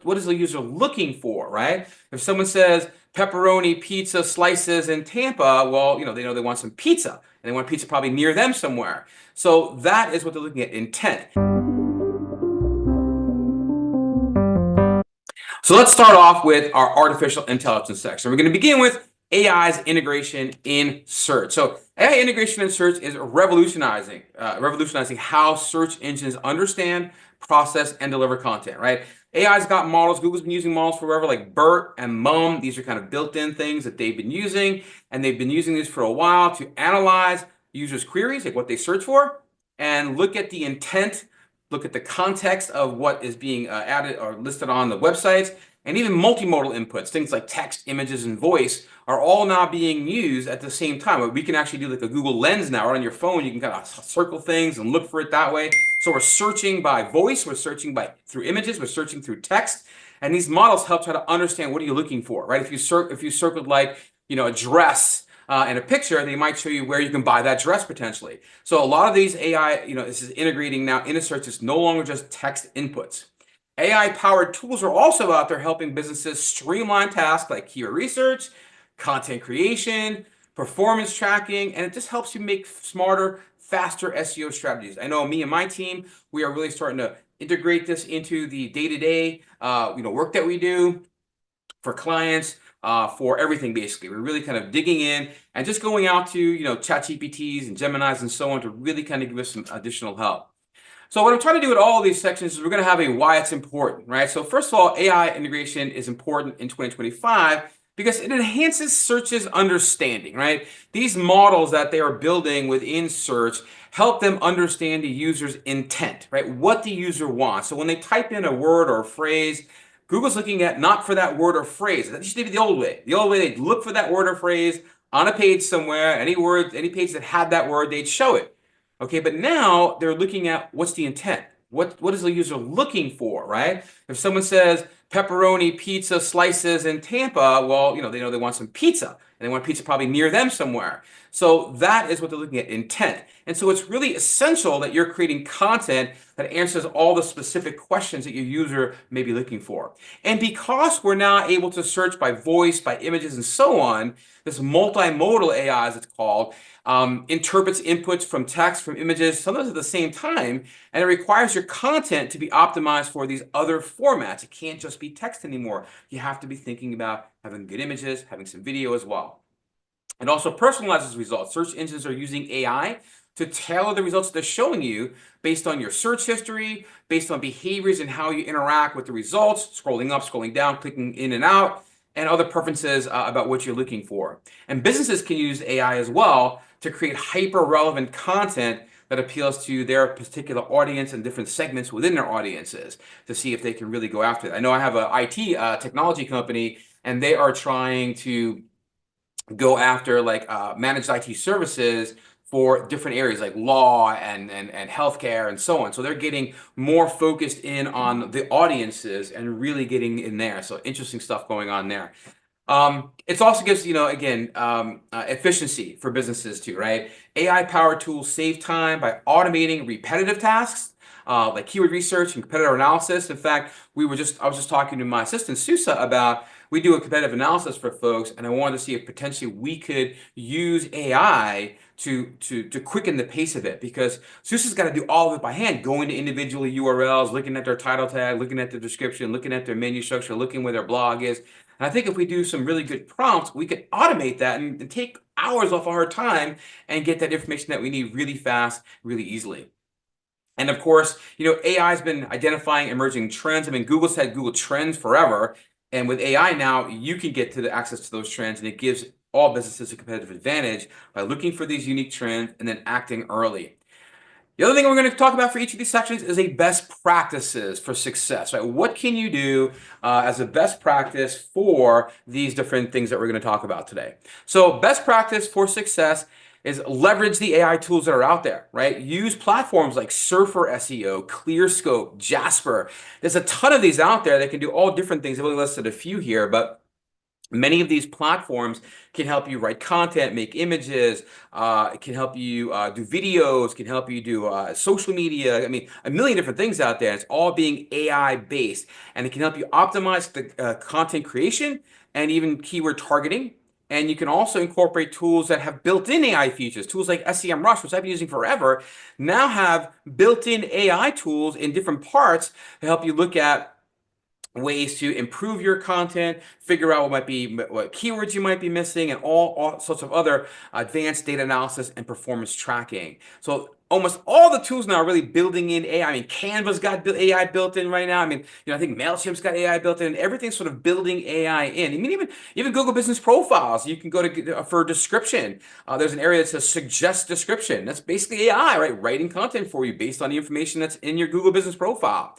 what is the user looking for, right? If someone says pepperoni pizza slices in Tampa, well, they know they want some pizza, and they want pizza probably near them somewhere. So that is what they're looking at, intent. So let's start off with our artificial intelligence section. We're going to begin with AI's integration in search. So AI integration in search is revolutionizing how search engines understand, process, and deliver content, right? AI's got models. Google's been using models forever, like BERT and MUM. These are kind of built-in things that they've been using, and they've been using these for a while to analyze users' queries, like what they search for, and look at the intent, look at the context of what is being added or listed on the websites, and even multimodal inputs, things like text, images, and voice are all now being used at the same time. We can actually do like a Google Lens now, right on your phone. You can kind of circle things and look for it that way. So we're searching by voice, we're searching through images, we're searching through text, and these models help try to understand what are you looking for, right? If you circled like a dress and a picture, they might show you where you can buy that dress potentially. So a lot of these AI, this is integrating now into search. It's no longer just text inputs. AI-powered tools are also out there helping businesses streamline tasks like keyword research, content creation, performance tracking, and it just helps you make smarter, faster SEO strategies. I know me and my team, we are really starting to integrate this into the day-to-day work that we do for clients, for everything basically. We're really kind of digging in and just going out to ChatGPTs and Geminis and so on to really kind of give us some additional help. So what I'm trying to do with all of these sections is we're going to have a why it's important, right? So first of all, AI integration is important in 2025 because it enhances search's understanding, right? These models that they are building within search help them understand the user's intent, right? What the user wants. So when they type in a word or a phrase, Google's looking at not for that word or phrase. That used to be the old way. The old way, they'd look for that word or phrase on a page somewhere, any page that had that word, they'd show it. Okay, but now they're looking at what's the intent? What is the user looking for, right? If someone says pepperoni pizza slices in Tampa, well, they know they want some pizza, and they want pizza probably near them somewhere. So that is what they're looking at, intent. And so it's really essential that you're creating content that answers all the specific questions that your user may be looking for. And because we're now able to search by voice, by images, and so on, this multimodal AI, as it's called, interprets inputs from text, from images, sometimes at the same time, and it requires your content to be optimized for these other formats. It can't just be text anymore. You have to be thinking about having good images, having some video as well. It also personalizes results. Search engines are using AI to tailor the results they're showing you based on your search history, based on behaviors and how you interact with the results, scrolling up, scrolling down, clicking in and out, and other preferences about what you're looking for. And businesses can use AI as well to create hyper-relevant content that appeals to their particular audience and different segments within their audiences to see if they can really go after it. I know I have an IT technology company, and they are trying to go after like managed IT services for different areas like law and healthcare and so on. So they're getting more focused in on the audiences and really getting in there. So interesting stuff going on there. It also gives, again, efficiency for businesses too, right? AI-powered tools save time by automating repetitive tasks, like keyword research and competitor analysis. In fact, I was just talking to my assistant, Susa, about we do a competitive analysis for folks, and I wanted to see if potentially we could use AI to quicken the pace of it, because Susa's got to do all of it by hand, going to individual URLs, looking at their title tag, looking at the description, looking at their menu structure, looking where their blog is. And I think if we do some really good prompts, we could automate that and take hours off of our time and get that information that we need really fast, really easily. And of course, AI has been identifying emerging trends. I mean, Google's had Google Trends forever. And with AI now, you can get to the access to those trends, and it gives all businesses a competitive advantage by looking for these unique trends and then acting early. The other thing we're going to talk about for each of these sections is a best practices for success, right? What can you do as a best practice for these different things that we're going to talk about today? So best practice for success is leverage the AI tools that are out there, right? Use platforms like Surfer SEO, ClearScope, Jasper. There's a ton of these out there that can do all different things. I've only listed a few here, but Many of these platforms can help you write content, make images, it can help you do videos, can help you do social media. I mean, a million different things out there. It's all being AI based, and it can help you optimize the content creation and even keyword targeting. And you can also incorporate tools that have built-in AI features. Tools like SEMrush, which I've been using forever, now have built-in AI tools in different parts to help you look at ways to improve your content, figure out what keywords you might be missing, and all sorts of other advanced data analysis and performance tracking. So almost all the tools now are really building in AI. I mean, Canva's got AI built in right now. I mean, I think MailChimp's got AI built in. Everything's sort of building AI in. I mean, even Google Business Profiles, you can go to for description. There's an area that says suggest description. That's basically AI, right? Writing content for you based on the information that's in your Google Business Profile.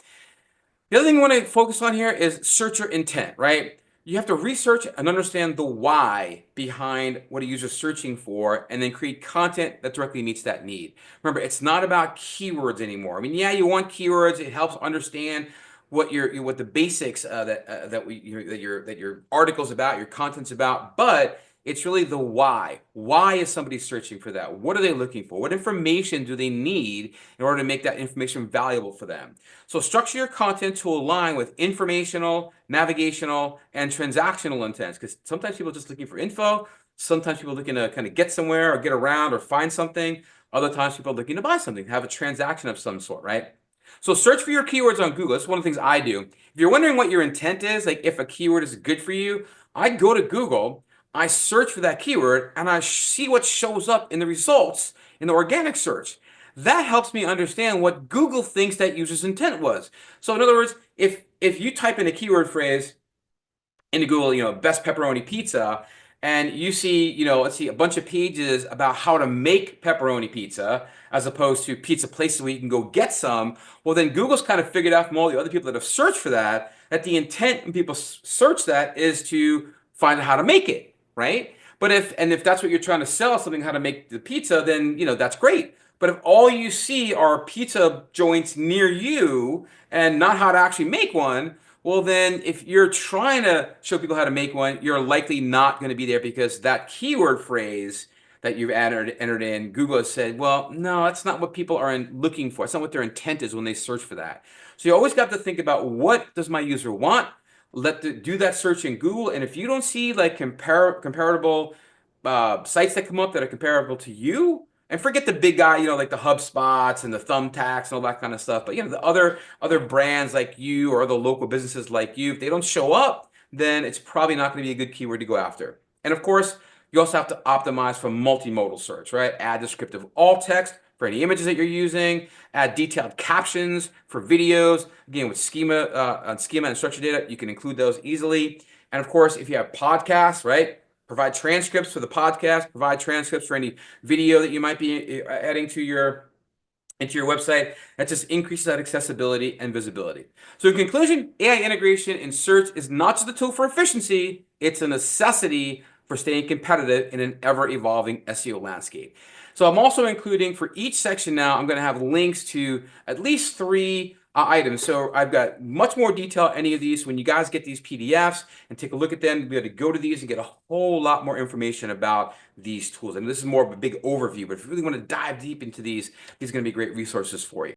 The other thing we want to focus on here is searcher intent, right? You have to research and understand the why behind what a user's searching for, and then create content that directly meets that need. Remember, it's not about keywords anymore. I mean, yeah, you want keywords. It helps understand what the basics that your article's about, your content's about, but it's really the why. Why is somebody searching for that? What are they looking for? What information do they need in order to make that information valuable for them? So structure your content to align with informational, navigational, and transactional intents, because sometimes people are just looking for info. Sometimes people are looking to kind of get somewhere or get around or find something. Other times people are looking to buy something, have a transaction of some sort, right? So search for your keywords on Google. That's one of the things I do. If you're wondering what your intent is, like if a keyword is good for you, I go to Google, I search for that keyword, and I see what shows up in the results in the organic search. That helps me understand what Google thinks that user's intent was. So in other words, if you type in a keyword phrase into Google, best pepperoni pizza, and you see, let's see, a bunch of pages about how to make pepperoni pizza, as opposed to pizza places where you can go get some, well, then Google's kind of figured out from all the other people that have searched for that the intent when people search that is to find out how to make it, right? But if that's what you're trying to sell, something how to make the pizza, then that's great. But if all you see are pizza joints near you and not how to actually make one, well, then if you're trying to show people how to make one, you're likely not going to be there, because that keyword phrase that you've entered in, Google has said, well, no, that's not what people are looking for. It's not what their intent is when they search for that. So you always got to think about, what does my user want? Do that search in Google, and if you don't see like comparable sites that come up that are comparable to you, and forget the big guy, like the HubSpots and the Thumbtacks and all that kind of stuff. But the other brands like you, or the local businesses like you, if they don't show up, then it's probably not going to be a good keyword to go after. And of course, you also have to optimize for multimodal search, right? Add descriptive alt text for any images that you're using. Add detailed captions for videos. Again, with schema and structured data, you can include those easily. And of course, if you have podcasts, right? Provide transcripts for the podcast, provide transcripts for any video that you might be adding into your website. That just increases that accessibility and visibility. So in conclusion, AI integration in search is not just a tool for efficiency, it's a necessity for staying competitive in an ever-evolving SEO landscape. So I'm also including, for each section now, I'm going to have links to at least 3 items. So I've got much more detail on any of these. When you guys get these PDFs and take a look at them, you'll be able to go to these and get a whole lot more information about these tools. And this is more of a big overview, but if you really want to dive deep into these are going to be great resources for you.